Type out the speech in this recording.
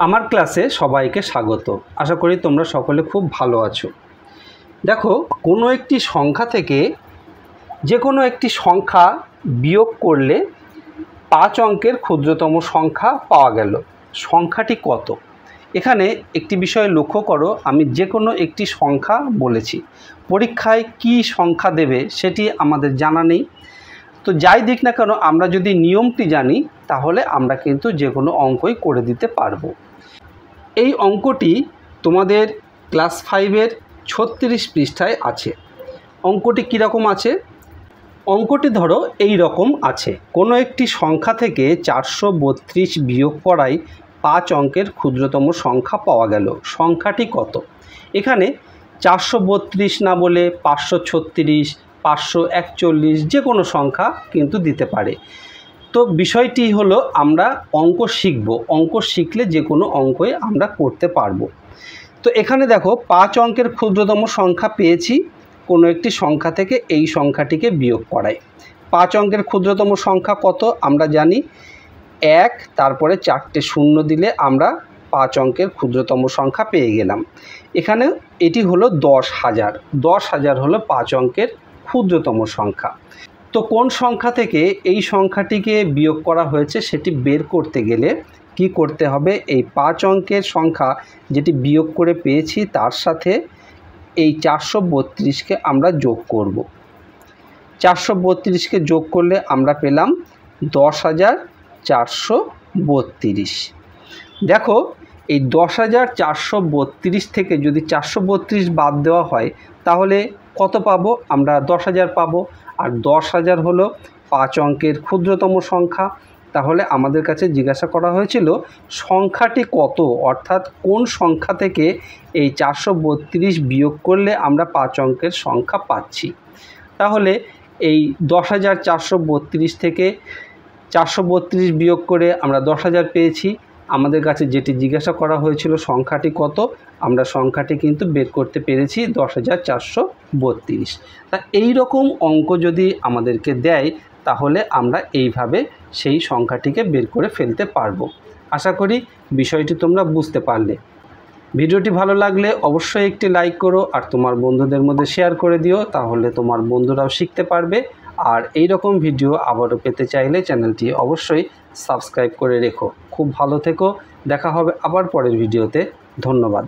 আমার ক্লাসে সবাইকে স্বাগত। আশা করি তোমরা সকলে খুব ভালো আছো। দেখো, কোনো একটি সংখ্যা থেকে যে কোনো একটি সংখ্যা বিয়োগ করলে 5 অঙ্কের ক্ষুদ্রতম সংখ্যা পাওয়া গেল। সংখ্যাটি কত? এখানে একটি বিষয় লক্ষ্য করো, আমি যে কোনো একটি সংখ্যা বলেছি। পরীক্ষায় কি সংখ্যা দেবে সেটি আমাদের জানা নেই। তো যাই দিক না কেন, আমরা যদি নিয়মটি জানি তাহলে আমরা কিন্তু যে কোনো অঙ্কই করে দিতে পারবো। এই অঙ্কটি তোমাদের ক্লাস 5-এর 36 পৃষ্ঠায় আছে। অঙ্কটি কীরকম আছে? অঙ্কটি ধরো এই রকম আছে, কোনো একটি সংখ্যা থেকে 432 বিয়োগ করায় 5 অঙ্কের ক্ষুদ্রতম সংখ্যা পাওয়া গেল। সংখ্যাটি কত? এখানে 432 না বলে 536, 541 যে কোনো সংখ্যা কিন্তু দিতে পারে। তো বিষয়টি হলো, আমরা অঙ্ক শিখব, অঙ্ক শিখলে যে কোনো অঙ্কই আমরা করতে পারবো। তো এখানে দেখো 5 অঙ্কের ক্ষুদ্রতম সংখ্যা পেয়েছি কোনো একটি সংখ্যা থেকে এই সংখ্যাটিকে বিয়োগ করায়। 5 অঙ্কের ক্ষুদ্রতম সংখ্যা কত আমরা জানি, 1, তারপরে 4টে শূন্য দিলে আমরা 5 অঙ্কের ক্ষুদ্রতম সংখ্যা পেয়ে গেলাম। এখানে এটি হলো 10,000। 10,000 হলো 5 অঙ্কের ক্ষুদ্রতম সংখ্যা। তো কোন সংখ্যা থেকে এই সংখ্যাটিকে বিয়োগ করা হয়েছে সেটি বের করতে গেলে কি করতে হবে? এই 5 অঙ্কের সংখ্যা যেটি বিয়োগ করে পেয়েছি তার সাথে এই 432কে আমরা যোগ করব। 432কে যোগ করলে আমরা পেলাম 10,432। দেখো, এই 10,432 থেকে যদি 432 বাদ দেওয়া হয় তাহলে কত পাবো? আমরা 10,000 পাবো। আর 10,000 হলো 5 অঙ্কের ক্ষুদ্রতম সংখ্যা। তাহলে আমাদের কাছে জিজ্ঞাসা করা হয়েছিল সংখ্যাটি কত, অর্থাৎ কোন সংখ্যা থেকে এই 432 বিয়োগ করলে আমরা 5 অঙ্কের সংখ্যা পাচ্ছি। তাহলে এই 10,432 থেকে 432 বিয়োগ করে আমরা 10,000 পেয়েছি। আমাদের কাছে যেটি জিজ্ঞাসা করা হয়েছিল সংখ্যাটি কত, আমরা সংখ্যাটি কিন্তু বের করতে পেরেছি 10,432। তা এই রকম অঙ্ক যদি আমাদেরকে দেয় তাহলে আমরা এইভাবে সেই সংখ্যাটিকে বের করে ফেলতে পারবো। আশা করি বিষয়টি তোমরা বুঝতে পারলে। ভিডিওটি ভালো লাগলে অবশ্যই একটি লাইক করো আর তোমার বন্ধুদের মধ্যে শেয়ার করে দিও, তাহলে তোমার বন্ধুরাও শিখতে পারবে। আর এই রকম ভিডিও আবারও পেতে চাইলে চ্যানেলটি অবশ্যই সাবস্ক্রাইব করে রেখো। খুব ভালো থেকো, দেখা হবে আবার পরের ভিডিওতে। ধন্যবাদ।